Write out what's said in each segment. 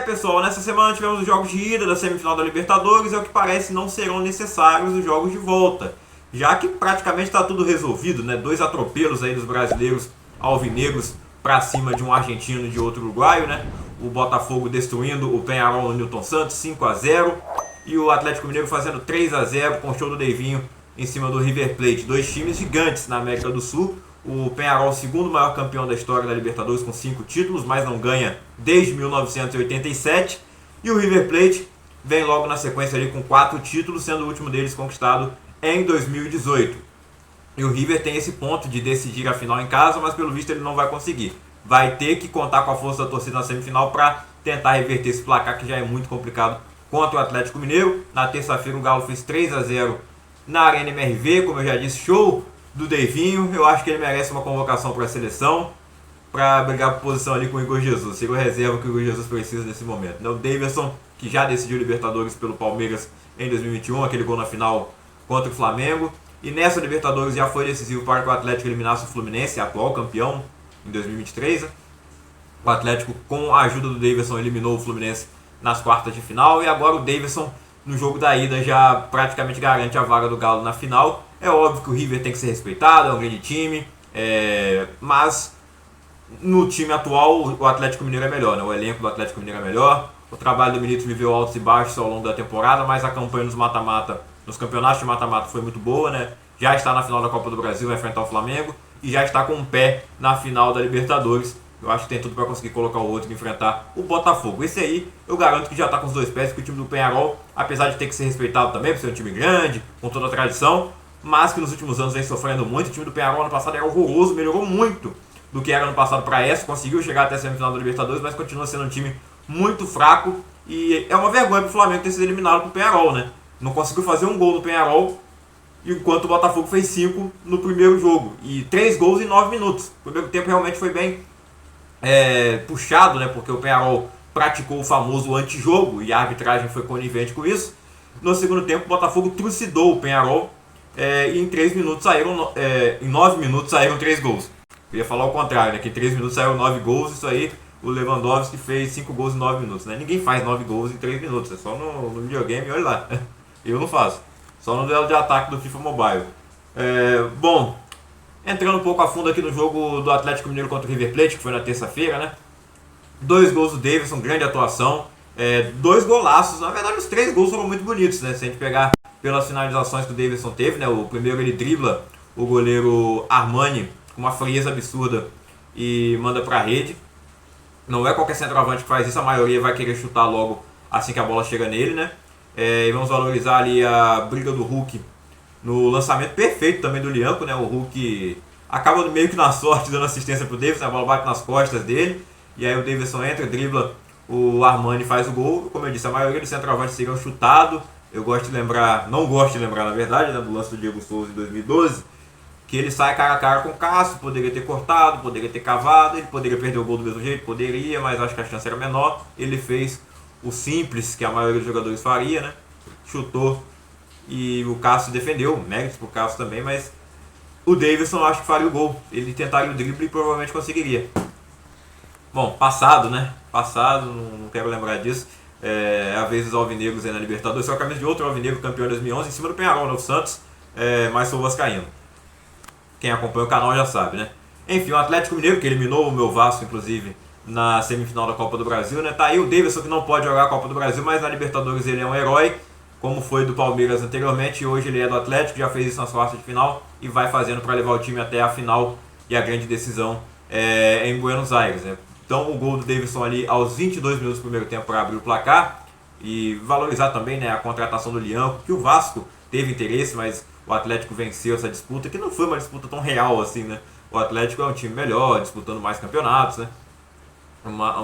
Pessoal, nessa semana tivemos os jogos de ida da semifinal da Libertadores e ao que parece não serão necessários os jogos de volta, já que praticamente está tudo resolvido, né? 2 atropelos aí dos brasileiros alvinegros para cima de um argentino e de outro uruguaio, né? O Botafogo destruindo o Peñarol no Newton Santos 5-0 e o Atlético Mineiro fazendo 3-0 com o show do Deivinho em cima do River Plate. 2 times gigantes na América do Sul. O Peñarol, segundo maior campeão da história da Libertadores com 5 títulos, mas não ganha desde 1987. E o River Plate vem logo na sequência ali com 4 títulos, sendo o último deles conquistado em 2018. E o River tem esse ponto de decidir a final em casa, mas pelo visto ele não vai conseguir. Vai ter que contar com a força da torcida na semifinal para tentar reverter esse placar que já é muito complicado contra o Atlético Mineiro. Na terça-feira o Galo fez 3-0 na Arena MRV, como eu já disse, show do Deivinho. Eu acho que ele merece uma convocação para a seleção, para brigar por posição ali com o Igor Jesus. Seria o reserva que o Igor Jesus precisa nesse momento. O Daverson, que já decidiu Libertadores pelo Palmeiras em 2021, aquele gol na final contra o Flamengo. E nessa Libertadores já foi decisivo para que o Atlético eliminasse o Fluminense, atual campeão, em 2023. O Atlético, com a ajuda do Daverson, eliminou o Fluminense nas quartas de final. E agora o Daverson, no jogo da ida, já praticamente garante a vaga do Galo na final. É óbvio que o River tem que ser respeitado, é um grande time, mas no time atual o Atlético Mineiro é melhor, né? O elenco do Atlético Mineiro é melhor. O trabalho do Milito viveu altos e baixos ao longo da temporada, mas a campanha nos campeonatos de mata-mata foi muito boa, né? Já está na final da Copa do Brasil, vai enfrentar o Flamengo e já está com um pé na final da Libertadores. Eu acho que tem tudo para conseguir colocar o outro e enfrentar o Botafogo. Esse aí eu garanto que já está com os 2 pés, porque o time do Peñarol, apesar de ter que ser respeitado também, por ser um time grande, com toda a tradição, mas que nos últimos anos vem sofrendo muito. O time do Peñarol ano passado era horroroso, melhorou muito do que era ano passado para essa, conseguiu chegar até a semifinal da Libertadores, mas continua sendo um time muito fraco e é uma vergonha pro Flamengo ter sido eliminado pro Peñarol, né? Não conseguiu fazer um gol no Peñarol, enquanto o Botafogo fez 5 no primeiro jogo e 3 gols em 9 minutos. O primeiro tempo realmente foi bem puxado, né? Porque o Peñarol praticou o famoso antijogo e a arbitragem foi conivente com isso. No segundo tempo o Botafogo trucidou o Peñarol e em 3 minutos saíram, em 9 minutos saíram 3 gols. Eu ia falar o contrário, né? Que em 3 minutos saíram 9 gols, isso aí o Lewandowski fez 5 gols em 9 minutos, né? Ninguém faz 9 gols em 3 minutos, é só no videogame, olha lá. Eu não faço, só no duelo de ataque do FIFA Mobile. Bom, entrando um pouco a fundo aqui no jogo do Atlético Mineiro contra o River Plate, que foi na terça-feira, né? 2 gols do Daverson, grande atuação. 2 golaços, na verdade os 3 gols foram muito bonitos, né? Se a gente pegar pelas finalizações que o Daverson teve, né? O primeiro ele dribla o goleiro Armani com uma frieza absurda e manda pra rede. Não é qualquer centroavante que faz isso, a maioria vai querer chutar logo assim que a bola chega nele, né? E vamos valorizar ali a briga do Hulk no lançamento perfeito também do Lianco, né? O Hulk acaba meio que na sorte dando assistência pro Daverson, a bola bate nas costas dele e aí o Daverson entra, dribla o Armani e faz o gol. Como eu disse, a maioria dos centroavantes seriam chutados. Eu gosto de lembrar, não gosto de lembrar na verdade, né, do lance do Diego Souza em 2012, que ele sai cara a cara com o Cássio, poderia ter cortado, poderia ter cavado, ele poderia perder o gol do mesmo jeito, poderia, mas acho que a chance era menor. Ele fez o simples que a maioria dos jogadores faria, né? Chutou e o Cássio defendeu, méritos pro Cássio também, mas o Daverson acho que faria o gol. Ele tentaria o drible e provavelmente conseguiria. Bom, passado, né? Passado, não quero lembrar disso. A vez dos alvinegros aí na Libertadores, só a camisa de outro alvinegro campeão em 2011, em cima do Peñarol, né? O Santos, mas sou vascaíno. Quem acompanha o canal já sabe, né? Enfim, o Atlético Mineiro, que eliminou o meu Vasco, inclusive, na semifinal da Copa do Brasil, né? Tá aí o Daverson, que não pode jogar a Copa do Brasil, mas na Libertadores ele é um herói, como foi do Palmeiras anteriormente, e hoje ele é do Atlético, já fez isso nas quartas de final e vai fazendo para levar o time até a final e a grande decisão em Buenos Aires, né? Então o gol do Daverson ali aos 22 minutos do primeiro tempo para abrir o placar e valorizar também, né, a contratação do Lianco, que o Vasco teve interesse, mas o Atlético venceu essa disputa, que não foi uma disputa tão real assim, né? O Atlético é um time melhor, disputando mais campeonatos, né?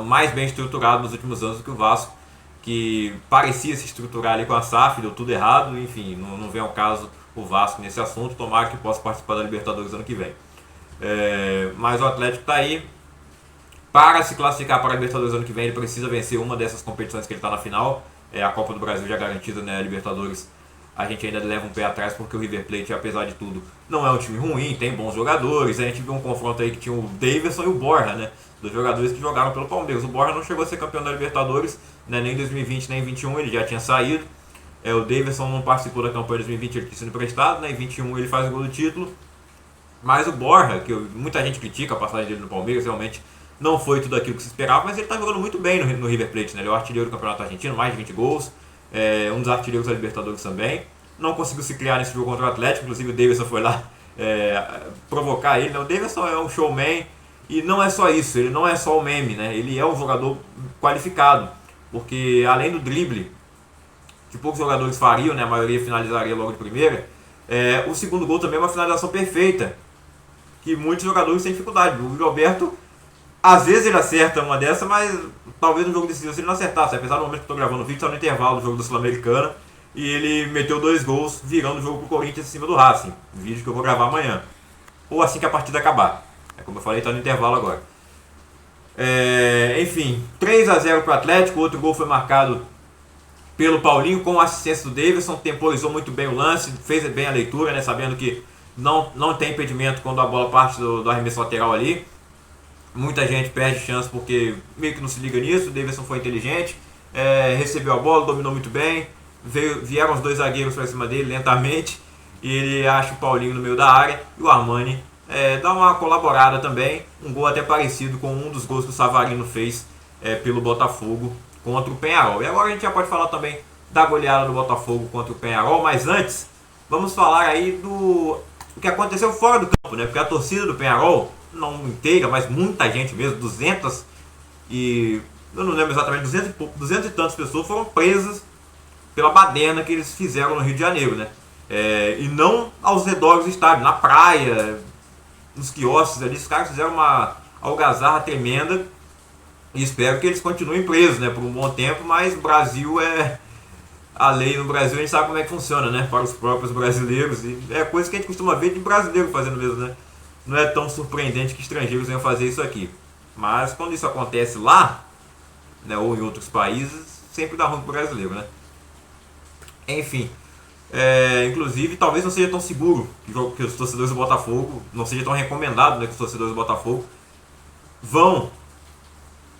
Mais bem estruturado nos últimos anos do que o Vasco, que parecia se estruturar ali com a SAF, deu tudo errado, enfim, não vem ao caso o Vasco nesse assunto, tomara que possa participar da Libertadores ano que vem. Mas o Atlético está aí. Para se classificar para a Libertadores ano que vem, ele precisa vencer uma dessas competições que ele está na final. A Copa do Brasil já garantida, né? A Libertadores a gente ainda leva um pé atrás porque o River Plate, apesar de tudo, não é um time ruim, tem bons jogadores. A gente viu um confronto aí que tinha o Davidson e o Borja, né? Dos jogadores que jogaram pelo Palmeiras. O Borja não chegou a ser campeão da Libertadores, né? Nem em 2020 nem em 2021, ele já tinha saído. O Davidson não participou da campanha de 2020, ele tinha sido emprestado, né? Em 2021 ele faz o gol do título. Mas o Borja, que muita gente critica a passagem dele no Palmeiras, realmente não foi tudo aquilo que se esperava, mas ele está jogando muito bem no River Plate, né? Ele é o artilheiro do Campeonato Argentino, mais de 20 gols, um dos artilheiros da Libertadores também. Não conseguiu se criar nesse jogo contra o Atlético, inclusive o Davidson foi lá provocar ele, né? O Davidson é um showman e não é só isso, ele não é só o meme, né? Ele é um jogador qualificado, porque além do drible, que poucos jogadores fariam, né? A maioria finalizaria logo de primeira, o segundo gol também é uma finalização perfeita, que muitos jogadores têm dificuldade. O Roberto, às vezes ele acerta uma dessa, mas talvez no jogo decisivo ele não acertasse. Apesar do momento que eu estou gravando o vídeo, está no intervalo do jogo do Sul-Americana, e ele meteu 2 gols, virando o jogo pro Corinthians em cima do Racing. Vídeo que eu vou gravar amanhã. Ou assim que a partida acabar. Como eu falei, está no intervalo agora. Enfim, 3-0 para o Atlético. O outro gol foi marcado pelo Paulinho com a assistência do Davidson. Temporizou muito bem o lance, fez bem a leitura, né, sabendo que não tem impedimento quando a bola parte do arremesso lateral ali. Muita gente perde chance porque meio que não se liga nisso. O Davidson foi inteligente, recebeu a bola, dominou muito bem. Vieram os 2 zagueiros para cima dele lentamente e ele acha o Paulinho no meio da área e o Armani dá uma colaborada também. Um gol até parecido com um dos gols que o Savarino fez pelo Botafogo contra o Peñarol. E agora a gente já pode falar também da goleada do Botafogo contra o Peñarol, mas antes vamos falar aí do que aconteceu fora do campo, né? Porque a torcida do Peñarol, não inteira, mas muita gente mesmo, 200 e... eu não lembro exatamente, 200 e tantas pessoas foram presas pela baderna que eles fizeram no Rio de Janeiro, né? E não aos redores do estádio, na praia, nos quiosques ali, os caras fizeram uma algazarra tremenda e espero que eles continuem presos, né, por um bom tempo, mas o Brasil a lei no Brasil, a gente sabe como é que funciona, né, para os próprios brasileiros, e é coisa que a gente costuma ver de brasileiro fazendo mesmo, né? Não é tão surpreendente que estrangeiros venham fazer isso aqui. Mas quando isso acontece lá, né, ou em outros países, sempre dá ruim pro brasileiro, né? Enfim, inclusive talvez não seja tão seguro que os torcedores do Botafogo, não seja tão recomendado, né, que os torcedores do Botafogo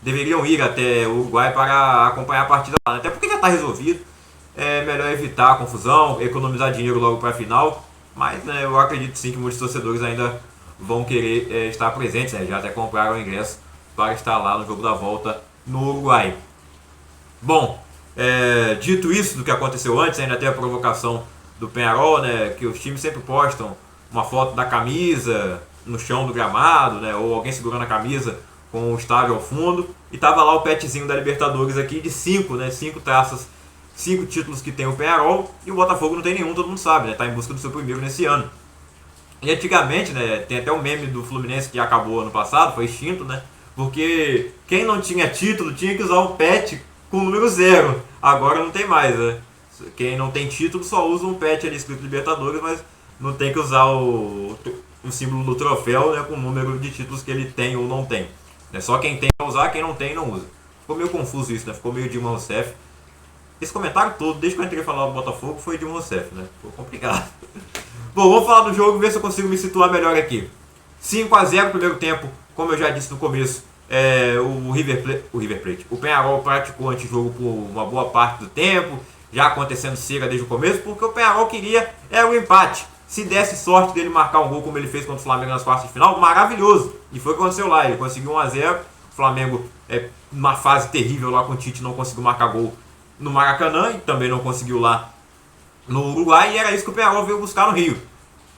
deveriam ir até o Uruguai para acompanhar a partida lá, né? Até porque já está resolvido. É melhor evitar a confusão, economizar dinheiro logo para a final. Mas, né, eu acredito sim que muitos torcedores ainda vão querer estar presentes, né? Já até compraram o ingresso para estar lá no jogo da volta no Uruguai. Bom, dito isso do que aconteceu antes, ainda tem a provocação do Peñarol, né, que os times sempre postam uma foto da camisa no chão do gramado, né, ou alguém segurando a camisa com o estádio ao fundo, e tava lá o petzinho da Libertadores aqui de 5, né, 5 taças, 5 títulos que tem o Peñarol, e o Botafogo não tem nenhum, todo mundo sabe, né, tá em busca do seu primeiro nesse ano. E antigamente, né, tem até o meme do Fluminense que acabou ano passado, foi extinto, né, porque quem não tinha título tinha que usar o pet com o número 0, agora não tem mais, né. Quem não tem título só usa um pet ali escrito Libertadores, mas não tem que usar o símbolo do troféu, né, com o número de títulos que ele tem ou não tem. Só quem tem vai usar, quem não tem não usa. Ficou meio confuso isso, né? Ficou meio Dilma Rousseff. Esse comentário todo, desde que eu entrei falar do Botafogo, foi Dilma Rousseff, né? Ficou complicado. Bom, vamos falar do jogo, ver se eu consigo me situar melhor aqui. 5-0 no primeiro tempo, como eu já disse no começo, o River Plate. O Peñarol praticou antijogo por uma boa parte do tempo, já acontecendo cera desde o começo, porque o Peñarol queria o empate. Se desse sorte dele marcar um gol como ele fez contra o Flamengo nas quartas de final, maravilhoso. E foi o que aconteceu lá, ele conseguiu 1-0. O Flamengo, numa fase terrível lá com o Tite, não conseguiu marcar gol no Maracanã e também não conseguiu lá no Uruguai. E era isso que o Peñarol veio buscar no Rio.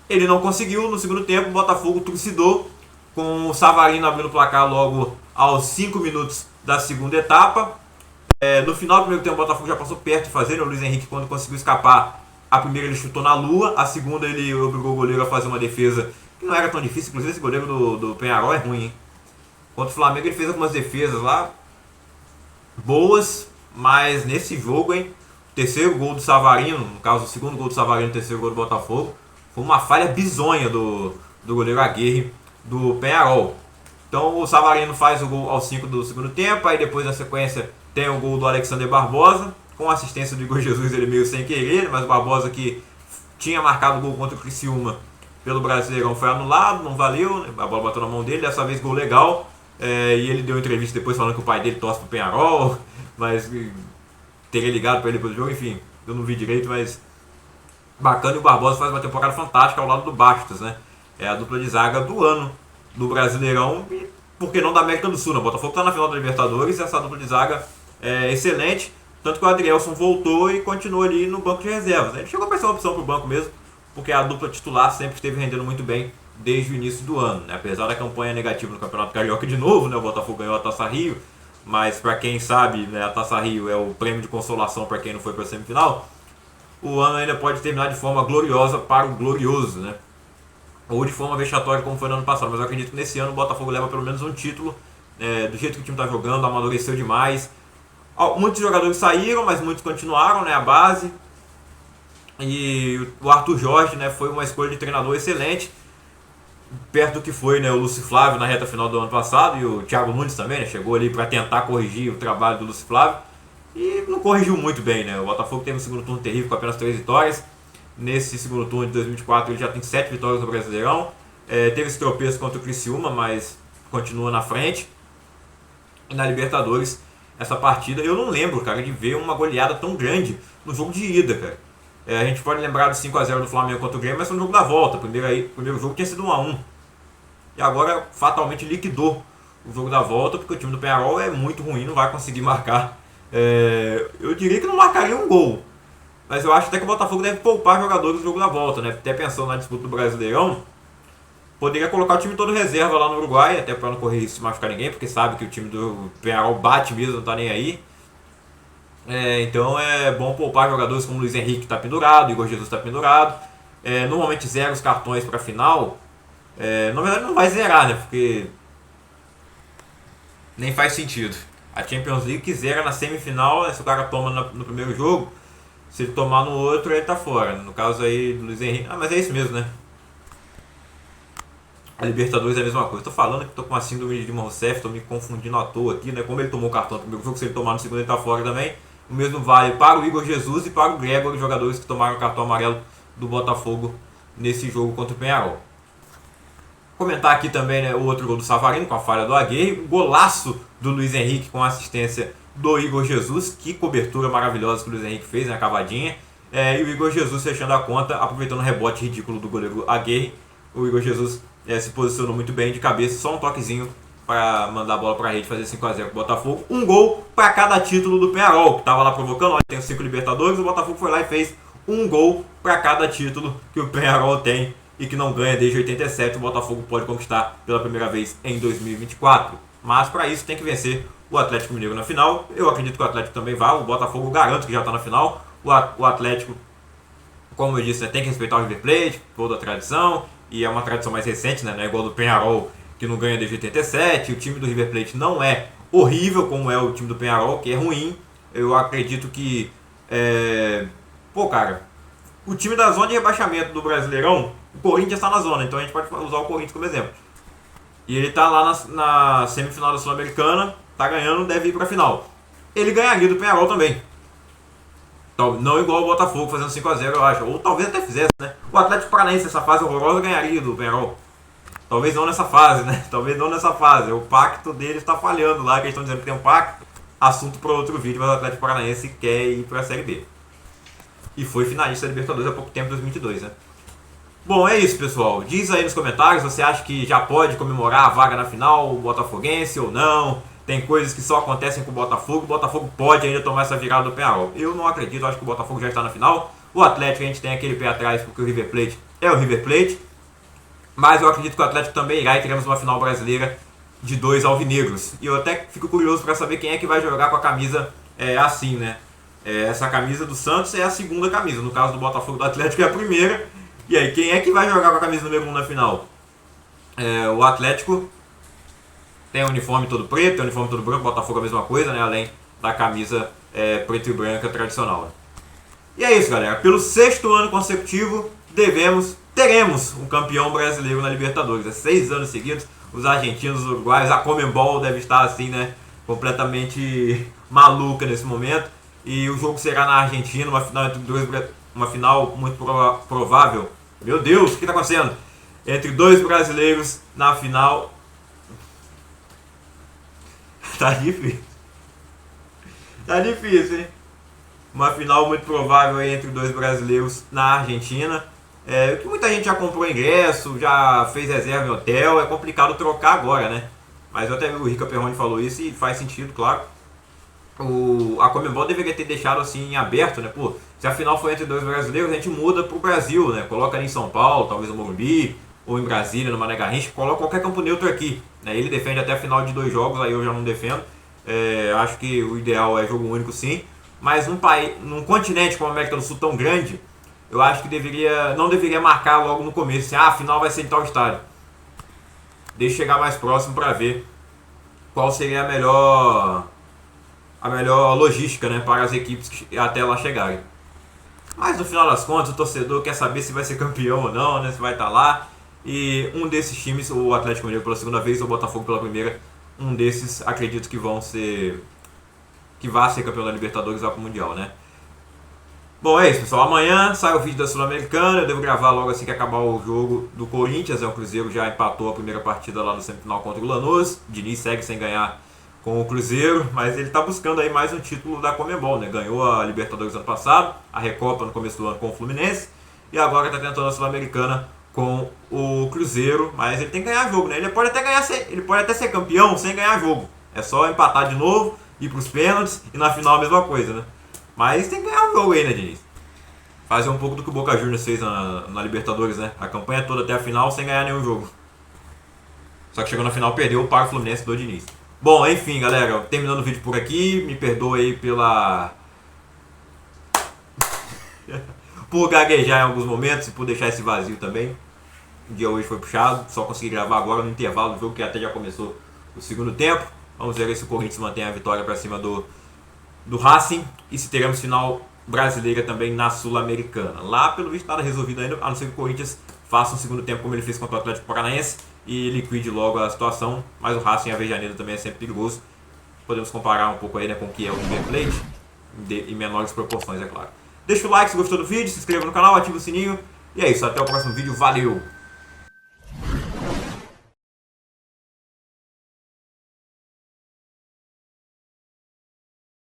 Ele não conseguiu, no segundo tempo o Botafogo trucidou, com o Savarino abrindo o placar logo aos 5 minutos da segunda etapa. No final do primeiro tempo o Botafogo já passou perto de fazer, né? O Luiz Henrique, quando conseguiu escapar, a primeira ele chutou na lua, a segunda ele obrigou o goleiro a fazer uma defesa que não era tão difícil. Inclusive esse goleiro do Peñarol é ruim, hein? Contra o Flamengo ele fez algumas defesas lá boas, mas nesse jogo, hein, o terceiro gol do Savarino, no caso o segundo gol do Savarino, o terceiro gol do Botafogo, foi uma falha bizonha do goleiro Aguirre do Peñarol. Então o Savarino faz o gol aos 5 do segundo tempo, aí depois na sequência tem o gol do Alexander Barbosa, com a assistência do Igor Jesus, ele meio sem querer, mas o Barbosa, que tinha marcado o gol contra o Criciúma pelo Brasileirão, foi anulado, não valeu, né? A bola bateu na mão dele, dessa vez gol legal, e ele deu entrevista depois falando que o pai dele torce pro Peñarol, mas teria ligado para ele depois do jogo, enfim, eu não vi direito, mas bacana. E o Barbosa faz uma temporada fantástica ao lado do Bastos, né? É a dupla de zaga do ano do Brasileirão e, por que não, da América do Sul, né? O Botafogo está na final da Libertadores e essa dupla de zaga é excelente, tanto que o Adrielson voltou e continuou ali no banco de reservas, né? Ele chegou para ser uma opção para o banco mesmo, porque a dupla titular sempre esteve rendendo muito bem desde o início do ano, né? Apesar da campanha negativa no Campeonato Carioca de novo, né? O Botafogo ganhou a Taça Rio, mas para quem sabe, né, a Taça Rio é o prêmio de consolação para quem não foi para a semifinal. O ano ainda pode terminar de forma gloriosa para o glorioso, né? Ou de forma vexatória como foi no ano passado, mas eu acredito que nesse ano o Botafogo leva pelo menos um título, do jeito que o time está jogando, amadureceu demais. Muitos jogadores saíram, mas muitos continuaram, né, a base. E o Arthur Jorge, né, foi uma escolha de treinador excelente, perto do que foi, né, o Lúcio Flávio na reta final do ano passado, e o Thiago Nunes também, né, chegou ali para tentar corrigir o trabalho do Lúcio Flávio e não corrigiu muito bem, né? O Botafogo teve um segundo turno terrível com apenas 3 vitórias. Nesse segundo turno de 2024 ele já tem 7 vitórias no Brasileirão. Teve esse tropeço contra o Criciúma, mas continua na frente. E na Libertadores, essa partida, eu não lembro, cara, de ver uma goleada tão grande no jogo de ida, cara. A gente pode lembrar do 5-0 do Flamengo contra o Grêmio, mas foi no jogo da volta. Primeiro jogo tinha sido 1-1. E agora fatalmente liquidou o jogo da volta, porque o time do Peñarol é muito ruim, não vai conseguir marcar. Eu diria que não marcaria um gol, mas eu acho até que o Botafogo deve poupar jogadores do jogo da volta, né? Até pensando na disputa do Brasileirão, poderia colocar o time todo reserva lá no Uruguai, até para não correr risco de machucar ninguém, porque sabe que o time do Peñarol bate mesmo, não tá nem aí. Então é bom poupar jogadores como o Luiz Henrique está pendurado, Igor Jesus está pendurado. Normalmente zera os cartões para a final. Na verdade não vai zerar, né? Porque nem faz sentido. A Champions League que zera na semifinal, se o cara toma no primeiro jogo, se ele tomar no outro, ele tá fora. No caso aí do Luiz Henrique. Mas é isso mesmo, né? A Libertadores é a mesma coisa. Tô falando que tô com a síndrome de Dilma Rousseff, tô me confundindo à toa aqui, né? Como ele tomou o cartão no primeiro jogo, se ele tomar no segundo, ele tá fora também. O mesmo vale para o Igor Jesus e para o Gregor, jogadores que tomaram o cartão amarelo do Botafogo nesse jogo contra o Peñarol. Comentar aqui também, né, o outro gol do Savarino com a falha do Aguirre, o golaço do Luiz Henrique com a assistência do Igor Jesus, que cobertura maravilhosa que o Luiz Henrique fez, né, a cavadinha, e o Igor Jesus fechando a conta, aproveitando o rebote ridículo do goleiro Aguirre. O Igor Jesus se posicionou muito bem de cabeça, só um toquezinho para mandar a bola para a rede, fazer 5-0 para o Botafogo. Um gol para cada título do Peñarol, que estava lá provocando. Olha, tem os 5 Libertadores, o Botafogo foi lá e fez um gol para cada título que o Peñarol tem e que não ganha desde 87. O Botafogo pode conquistar pela primeira vez em 2024. Mas para isso tem que vencer o Atlético Mineiro na final. Eu acredito que o Atlético também vai. O Botafogo garanto que já está na final. O Atlético, como eu disse, tem que respeitar o River Plate, toda a tradição. E é uma tradição mais recente, né? Não é igual do Peñarol, que não ganha desde 87. O time do River Plate não é horrível como é o time do Peñarol, que é ruim. Eu acredito que... cara, o time da zona de rebaixamento do Brasileirão, o Corinthians está na zona, então a gente pode usar o Corinthians como exemplo. E ele está lá na semifinal da Sul-Americana, está ganhando, deve ir para a final. Ele ganharia do Peñarol também. Não igual o Botafogo fazendo 5-0, eu acho. Ou talvez até fizesse, né? O Atlético Paranaense nessa fase horrorosa ganharia do Peñarol. Talvez não nessa fase, né? Talvez não nessa fase. O pacto deles está falhando lá, que eles estão dizendo que tem um pacto. Assunto para outro vídeo, mas o Atlético Paranaense quer ir para a Série B. E foi finalista da Libertadores há pouco tempo, 2022, né? Bom, é isso, pessoal. Diz aí nos comentários, você acha que já pode comemorar a vaga na final, o botafoguense ou não? Tem coisas que só acontecem com o Botafogo pode ainda tomar essa virada do Peñarol. Eu não acredito, acho que o Botafogo já está na final. O Atlético a gente tem aquele pé atrás porque o River Plate é o River Plate. Mas eu acredito que o Atlético também irá e teremos uma final brasileira de 2 alvinegros. E eu até fico curioso para saber quem é que vai jogar com a camisa assim, né? Essa camisa do Santos é a segunda camisa. No caso do Botafogo, do Atlético é a primeira. E aí, quem é que vai jogar com a camisa número 1 na final? O Atlético tem o uniforme todo preto, tem o uniforme todo branco, o Botafogo é a mesma coisa, né? Além da camisa preto e branca tradicional. Né? E é isso, galera. Pelo 6º ano consecutivo, teremos um campeão brasileiro na Libertadores. 6 anos seguidos, os argentinos, os uruguaios, a Conmebol deve estar assim, né? Completamente maluca nesse momento. E o jogo será na Argentina, uma final muito provável. Meu Deus, o que está acontecendo? Entre dois brasileiros na final. Tá difícil. Tá difícil, hein? Uma final muito provável aí entre dois brasileiros na Argentina. Que muita gente já comprou ingresso, já fez reserva em hotel. É complicado trocar agora, né? Mas eu até vi o Rica Perrone falou isso e faz sentido, claro. A Conmebol deveria ter deixado assim aberto, né? Pô, se a final for entre dois brasileiros, a gente muda pro Brasil, né? Coloca ali em São Paulo, talvez no Morumbi, ou em Brasília, no Mané Garrincha, coloca qualquer campo neutro aqui, né? Ele defende até a final de 2 jogos, aí eu já não defendo. Acho que o ideal é jogo único, sim. Mas num continente como a América do Sul tão grande, eu acho que não deveria marcar logo no começo, assim, a final vai ser em tal estádio. Deixa chegar mais próximo para ver qual seria a melhor logística, né, para as equipes até lá chegarem. Mas no final das contas, o torcedor quer saber se vai ser campeão ou não, né, se vai estar lá. E um desses times, o Atlético Mineiro pela segunda vez ou o Botafogo pela primeira, um desses acredito que vai ser campeão da Libertadores lá pro Mundial, né? Bom, é isso, pessoal. Amanhã sai o vídeo da Sul-Americana. Eu devo gravar logo assim que acabar o jogo do Corinthians. O Cruzeiro já empatou a primeira partida lá no semifinal contra o Lanús. Diniz segue sem ganhar com o Cruzeiro, mas ele está buscando aí mais um título da Conmebol, né? Ganhou a Libertadores ano passado, a Recopa no começo do ano com o Fluminense e agora está tentando a Sul-Americana com o Cruzeiro, mas ele tem que ganhar jogo, né? Ele pode até ser campeão sem ganhar jogo. É só empatar de novo, ir para os pênaltis e na final a mesma coisa, né? Mas tem que ganhar um jogo aí, né, Diniz? Fazer um pouco do que o Boca Juniors fez na Libertadores, né? A campanha toda até a final sem ganhar nenhum jogo. Só que chegou na final, perdeu para o Fluminense do Diniz. Bom, enfim, galera, terminando o vídeo por aqui. Me perdoe aí por gaguejar em alguns momentos e por deixar esse vazio também. O dia hoje foi puxado, só consegui gravar agora no intervalo do jogo que até já começou o segundo tempo. Vamos ver se o Corinthians mantém a vitória para cima do Racing e se teremos final brasileira também na Sul-Americana. Lá, pelo visto, nada resolvido ainda, a não ser que o Corinthians faça um segundo tempo como ele fez contra o Atlético Paranaense e liquide logo a situação, mas o Racing Avejaneiro também é sempre perigoso. Podemos comparar um pouco aí, né, com o que é o River Plate, em menores proporções, é claro. Deixa o like se gostou do vídeo, se inscreva no canal, ativa o sininho, e é isso, até o próximo vídeo, valeu!